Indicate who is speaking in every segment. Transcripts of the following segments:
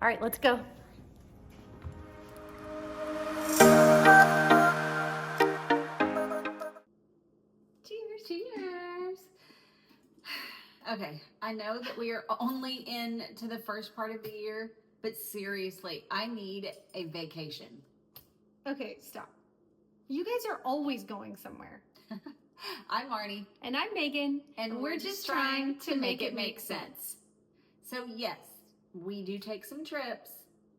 Speaker 1: All right, let's go.
Speaker 2: Cheers, cheers. Okay, I know that we are only into the first part of the year, but seriously, I need a vacation.
Speaker 1: Okay, stop. You guys are always going somewhere.
Speaker 2: I'm Marnie.
Speaker 1: And I'm Megan.
Speaker 2: And we're just trying to make it make sense. So, yes, we do take some trips,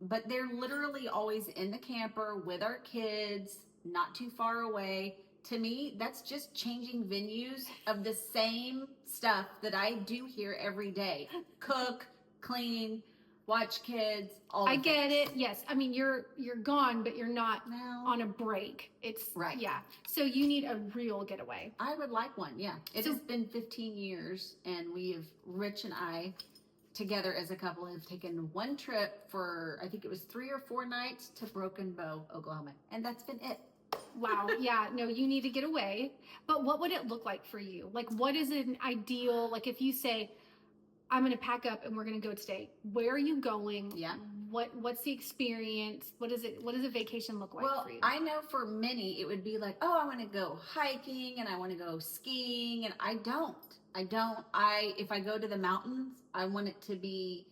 Speaker 2: but they're literally always in the camper with our kids, not too far away. To me, that's just changing venues of the same stuff that I do here every day. Cook, clean, watch kids, all
Speaker 1: I get it. Yes. I mean, you're gone, but you're not
Speaker 2: No.
Speaker 1: on a break. It's
Speaker 2: Right.
Speaker 1: Yeah. So you need a real getaway.
Speaker 2: I would like one, yeah. It has been 15 years, and Rich and I, together as a couple, have taken one trip for, I think it was 3 or 4 nights to Broken Bow, Oklahoma. And that's been it.
Speaker 1: Wow. Yeah. No, you need to get away. But what would it look like for you? Like, what is an ideal, like if you say, I'm going to pack up and we're going to go today. Where are you going?
Speaker 2: Yeah.
Speaker 1: What's the experience? What does a vacation look like for you?
Speaker 2: Well, I know for many it would be like, oh, I want to go hiking and I want to go skiing, and I don't. If I go to the mountains, I want it to be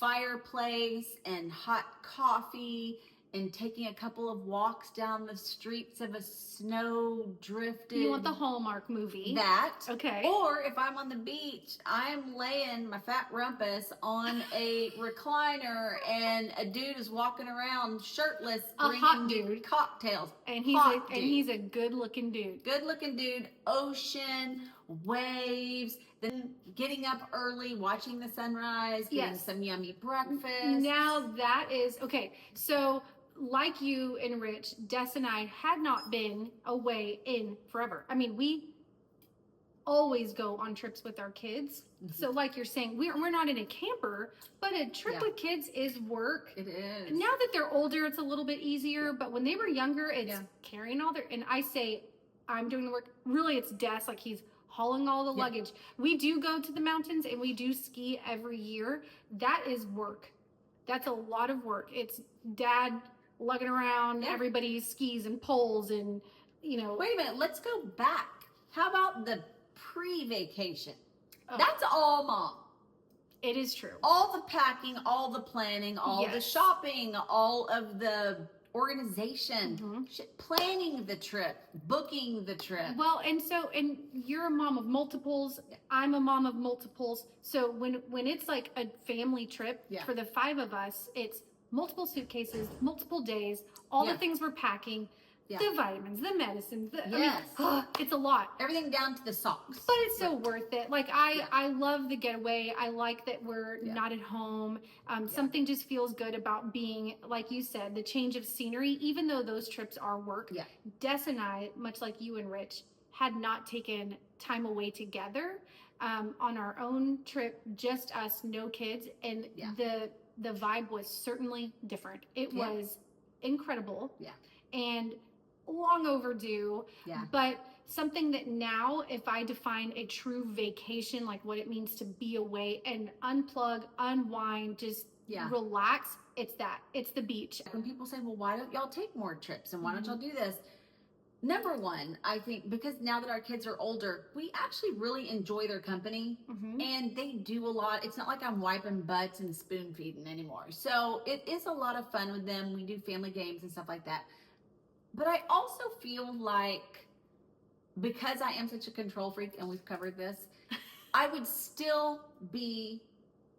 Speaker 2: fireplace and hot coffee and taking a couple of walks down the streets of a snow drifted.
Speaker 1: You want the Hallmark movie.
Speaker 2: That.
Speaker 1: Okay.
Speaker 2: Or if I'm on the beach, I'm laying my fat rumpus on a recliner and a dude is walking around shirtless,
Speaker 1: a hot dude,
Speaker 2: cocktails.
Speaker 1: And he's a good-looking dude.
Speaker 2: Good-looking dude, ocean, waves, then getting up early, watching the sunrise, getting some yummy breakfast.
Speaker 1: Now that is, okay, so like you and Rich, Des and I had not been away in forever. I mean, we always go on trips with our kids. Mm-hmm. So like you're saying, we're not in a camper, but a trip with kids is work.
Speaker 2: It is.
Speaker 1: Now that they're older, it's a little bit easier, but when they were younger, it's carrying all their, and I say, I'm doing the work. Really, it's Des, like he's hauling all the luggage. We do go to the mountains and we do ski every year. That is work. That's a lot of work. It's Dad lugging around everybody's skis and poles and, you know.
Speaker 2: Wait a minute, let's go back. How about the pre-vacation? Oh. That's all Mom.
Speaker 1: It is true.
Speaker 2: All the packing, all the planning, all the shopping, all of the organization, planning the trip, booking the trip.
Speaker 1: Well, and you're a mom of multiples. I'm a mom of multiples. So when it's like a family trip for the 5 of us, it's multiple suitcases, multiple days, all the things we're packing, the vitamins, the medicines. It's a lot.
Speaker 2: Everything down to the socks.
Speaker 1: But it's so worth it. Like I love the getaway. I like that we're not at home. Something just feels good about being, like you said, the change of scenery, even though those trips are work. Yeah. Des and I, much like you and Rich, had not taken time away together on our own trip, just us, no kids. And the vibe was certainly different. It was incredible. Yeah. And long overdue. Yeah. But something that now, if I define a true vacation, like what it means to be away and unplug, unwind, just relax, it's that. It's the beach.
Speaker 2: When people say, well, why don't y'all take more trips and why don't y'all do this? Number one, I think because now that our kids are older, we actually really enjoy their company and they do a lot. It's not like I'm wiping butts and spoon feeding anymore. So it is a lot of fun with them. We do family games and stuff like that. But I also feel like because I am such a control freak, and we've covered this, I would still be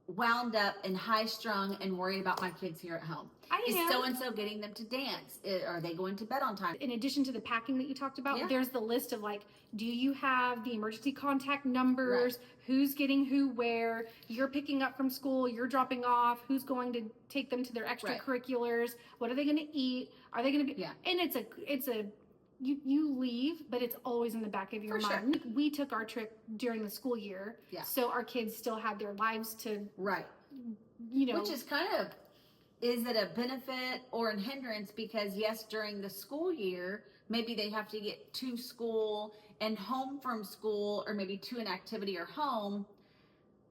Speaker 2: wound up and high strung and worried about my kids here at home. Is so-and-so getting them to dance? Are they going to bed on time?
Speaker 1: In addition to the packing that you talked about, there's the list of like, do you have the emergency contact numbers? Right. Who's getting who where? You're picking up from school, you're dropping off. Who's going to take them to their extracurriculars? Right. What are they going to eat? Are they going to be? Yeah. And it's a you leave, but it's always in the back of your mind. Sure. We took our trip during the school year, so our kids still had their lives to you know,
Speaker 2: which is kind of, is it a benefit or a hindrance? Because yes, during the school year, maybe they have to get to school and home from school, or maybe to an activity or home,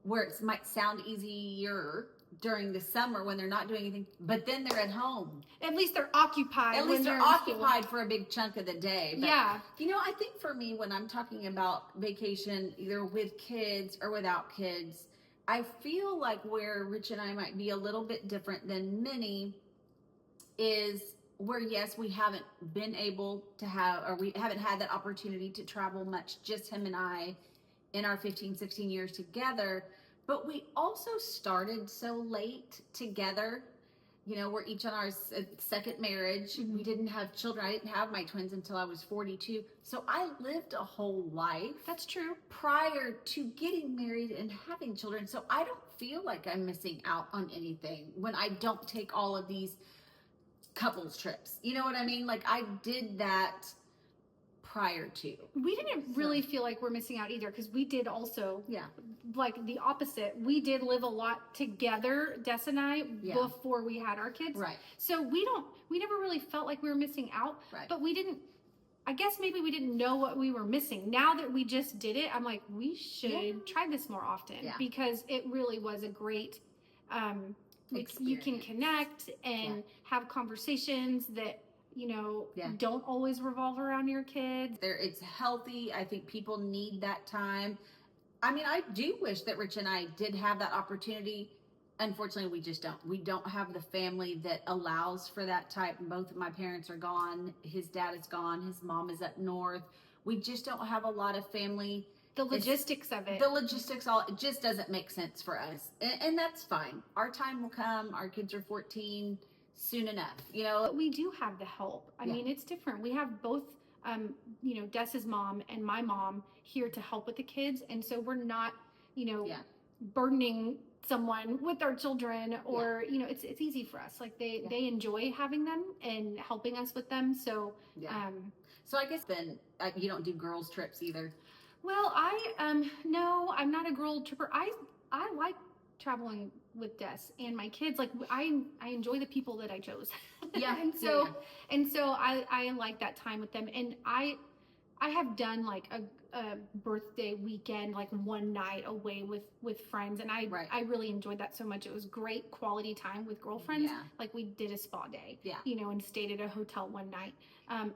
Speaker 2: where it might sound easier during the summer when they're not doing anything, but then they're at home.
Speaker 1: At least they're occupied.
Speaker 2: At least they're occupied for a big chunk of the day. But,
Speaker 1: yeah.
Speaker 2: You know, I think for me, when I'm talking about vacation, either with kids or without kids, I feel like where Rich and I might be a little bit different than many is where, yes, we haven't been able to have, or we haven't had that opportunity to travel much, just him and I, in our 15, 16 years together. But we also started so late together. You know, we're each on our second marriage. We didn't have children. I didn't have my twins until I was 42. So I lived a whole life.
Speaker 1: That's true.
Speaker 2: Prior to getting married and having children. So I don't feel like I'm missing out on anything when I don't take all of these couples trips. You know what I mean? Like, I did that prior to.
Speaker 1: We didn't really feel like we're missing out either, because we did also,
Speaker 2: yeah,
Speaker 1: like the opposite. We did live a lot together, Des and I, before we had our kids.
Speaker 2: Right.
Speaker 1: So we never really felt like we were missing out.
Speaker 2: Right.
Speaker 1: But we didn't, I guess maybe we didn't know what we were missing. Now that we just did it, I'm like, we should try this more often, because it really was a great, you can connect and have conversations that, you know, don't always revolve around your kids.
Speaker 2: It's healthy. I think people need that time. I mean, I do wish that Rich and I did have that opportunity. Unfortunately, we just don't. We don't have the family that allows for that type. Both of my parents are gone. His dad is gone. His mom is up north. We just don't have a lot of family.
Speaker 1: The logistics of it.
Speaker 2: The logistics, it just doesn't make sense for us. And that's fine. Our time will come. Our kids are 14 soon enough, you know.
Speaker 1: But we do have the help. I mean, it's different. We have both, you know, Des's mom and my mom here to help with the kids. And so we're not, you know, burdening someone with our children, or, you know, it's easy for us. Like they enjoy having them and helping us with them. So,
Speaker 2: so I guess then you don't do girls trips either.
Speaker 1: Well, no, I'm not a girl tripper. I like traveling with Des and my kids. Like I enjoy the people that I chose.
Speaker 2: Yeah.
Speaker 1: and so I like that time with them. And I have done like a birthday weekend, like one night away with friends, and I really enjoyed that so much. It was great quality time with girlfriends. Like we did a spa day, you know, and stayed at a hotel one night.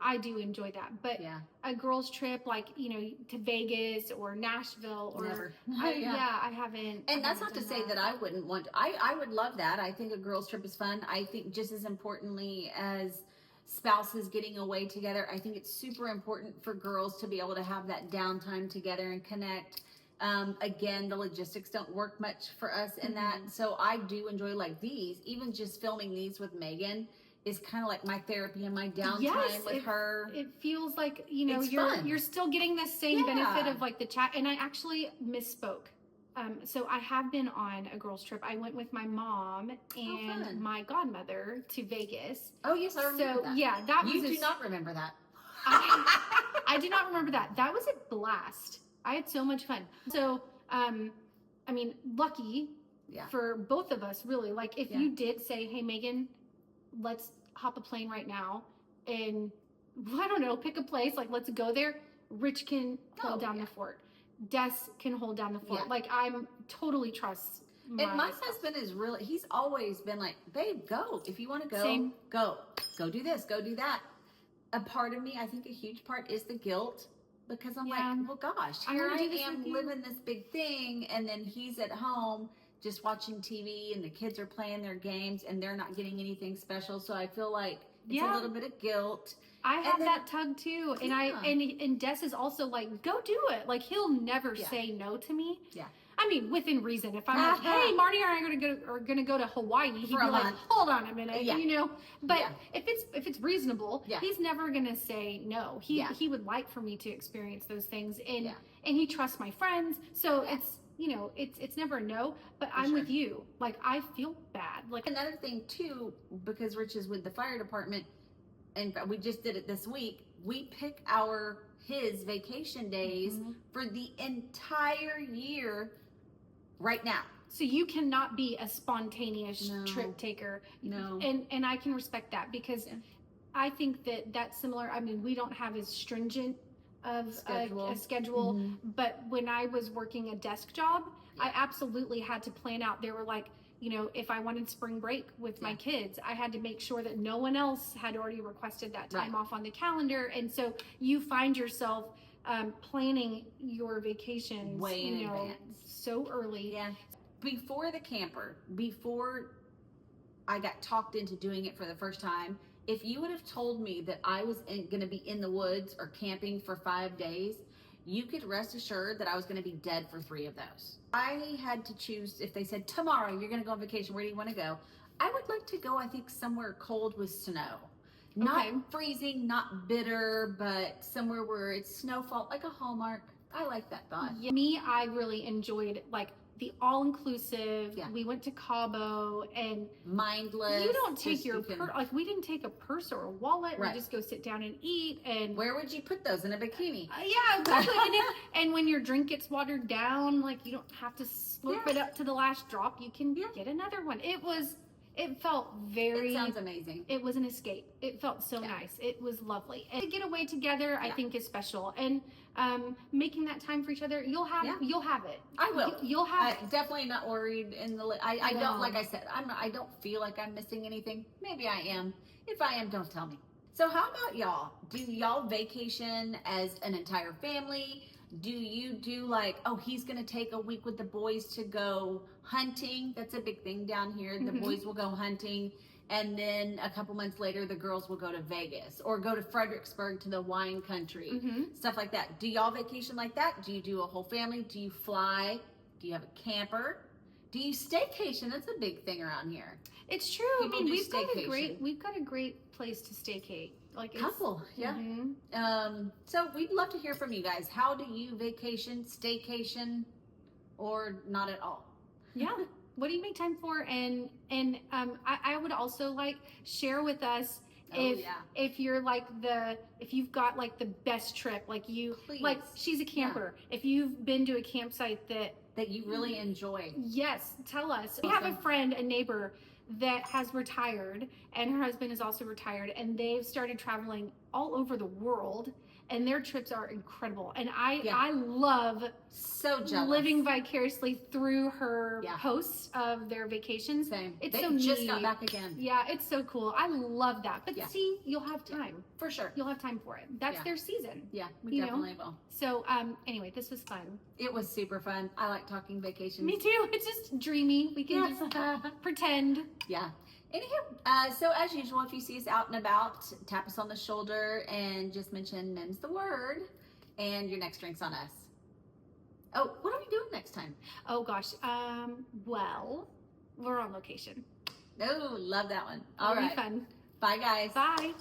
Speaker 1: I do enjoy that, but a girls trip, like, you know, to Vegas or Nashville or I haven't.
Speaker 2: And that's not to say that I wouldn't want to. I would love that. I think a girls trip is fun. I think just as importantly as spouses getting away together, I think it's super important for girls to be able to have that downtime together and connect. Again, the logistics don't work much for us in that. So I do enjoy like these, even just filming these with Megan is kind of like my therapy and my downtime with her.
Speaker 1: It feels like, you know, you're still getting the same benefit of like the chat. And I actually misspoke. So I have been on a girls trip. I went with my mom and my godmother to Vegas.
Speaker 2: Oh yes, I remember that.
Speaker 1: Yeah, that
Speaker 2: was. You do not remember that.
Speaker 1: I do not remember that. That was a blast. I had so much fun. So, I mean, lucky for both of us, really. Like, if you did say, "Hey, Megan, let's hop a plane right now," and I don't know, pick a place. Like, let's go there. Rich can hold down the fort. Des can hold down the fort. Like, I'm totally trust.
Speaker 2: And my husband is really, he's always been like, babe, go. If you want to go, go do this, go do that. A part of me, I think a huge part is the guilt, because I'm like, well, gosh, here I am living this big thing. And then he's at home just watching TV and the kids are playing their games and they're not getting anything special. So I feel like it's a little bit of guilt.
Speaker 1: I have that tug too, and and Des is also like, go do it. Like, he'll never say no to me. Yeah, I mean, within reason. If I'm like, hey, Marty and I are gonna go to Hawaii, he'd be like, hold on a minute, you know. But if it's reasonable, he's never gonna say no. He would like for me to experience those things, and he trusts my friends, so it's, you know, it's never a no. But I'm with you. Like, I feel bad. Like,
Speaker 2: another thing too, because Rich is with the fire department. And we just did it this week. We pick his vacation days for the entire year right now.
Speaker 1: So you cannot be a spontaneous trip taker.
Speaker 2: No.
Speaker 1: And I can respect that, because I think that's similar. I mean, we don't have as stringent of a schedule, but when I was working a desk job, I absolutely had to plan out. There were like you know, if I wanted spring break with my kids, I had to make sure that no one else had already requested that time off on the calendar. And so you find yourself planning your vacations
Speaker 2: way in advance,
Speaker 1: so early.
Speaker 2: Yeah. Before the camper, before I got talked into doing it for the first time, if you would have told me that I was going to be in the woods or camping for 5 days, you could rest assured that I was going to be dead for 3 of those. I had to choose. If they said, tomorrow you're going to go on vacation, where do you want to go? I would like to go, I think, somewhere cold with snow. Not freezing, not bitter, but somewhere where it's snowfall, like a Hallmark. I like that thought.
Speaker 1: Yeah. Me, I really enjoyed like the all-inclusive. We went to Cabo and
Speaker 2: mindless.
Speaker 1: You don't take your like we didn't take a purse or a wallet. We just go sit down and eat. And
Speaker 2: where would you put those? In a bikini?
Speaker 1: Yeah, exactly. and when your drink gets watered down, like you don't have to slurp it up to the last drop. You can get another one. It felt very.
Speaker 2: It sounds amazing.
Speaker 1: It was an escape. It felt so nice. It was lovely. And to get away together, I think, is special. And making that time for each other, you'll have it.
Speaker 2: I will.
Speaker 1: You'll have it.
Speaker 2: Definitely not worried in the. I don't, like I said, I don't feel like I'm missing anything. Maybe I am. If I am, don't tell me. So how about y'all? Do y'all vacation as an entire family? Do you do like, oh, he's going to take a week with the boys to go hunting? That's a big thing down here. The boys will go hunting. And then a couple months later, the girls will go to Vegas or go to Fredericksburg to the wine country, stuff like that. Do y'all vacation like that? Do you do a whole family? Do you fly? Do you have a camper? Do you staycation? That's a big thing around here.
Speaker 1: It's true. I mean, we've got a great place to staycate. Like
Speaker 2: couple, so we'd love to hear from you guys. How do you vacation, staycation, or not at all?
Speaker 1: Yeah. What do you make time for? And I would also like share with us if you're like if you've got like the best trip, like like she's a camper. If you've been to a campsite that
Speaker 2: you really enjoy.
Speaker 1: Yes, tell us. We have a friend, a neighbor that has retired, and her husband is also retired, and they've started traveling all over the world, and their trips are incredible. And I love living vicariously through her posts of their vacations.
Speaker 2: Same.
Speaker 1: It's
Speaker 2: they
Speaker 1: so neat.
Speaker 2: Just got back again.
Speaker 1: Yeah, it's so cool. I love that. But see, you'll have time.
Speaker 2: For sure.
Speaker 1: You'll have time for it. That's their season.
Speaker 2: Yeah, we definitely will.
Speaker 1: So anyway, this was fun.
Speaker 2: It was super fun. I like talking vacations.
Speaker 1: Me too. It's just dreamy. We can just pretend.
Speaker 2: Yeah. Anyhow, so as usual, if you see us out and about, tap us on the shoulder and just mention "Mim's the word," and your next drink's on us. Oh, what are we doing next time?
Speaker 1: Oh gosh. Well, we're on location.
Speaker 2: Oh, love that one.
Speaker 1: It'll be fun.
Speaker 2: Bye, guys.
Speaker 1: Bye.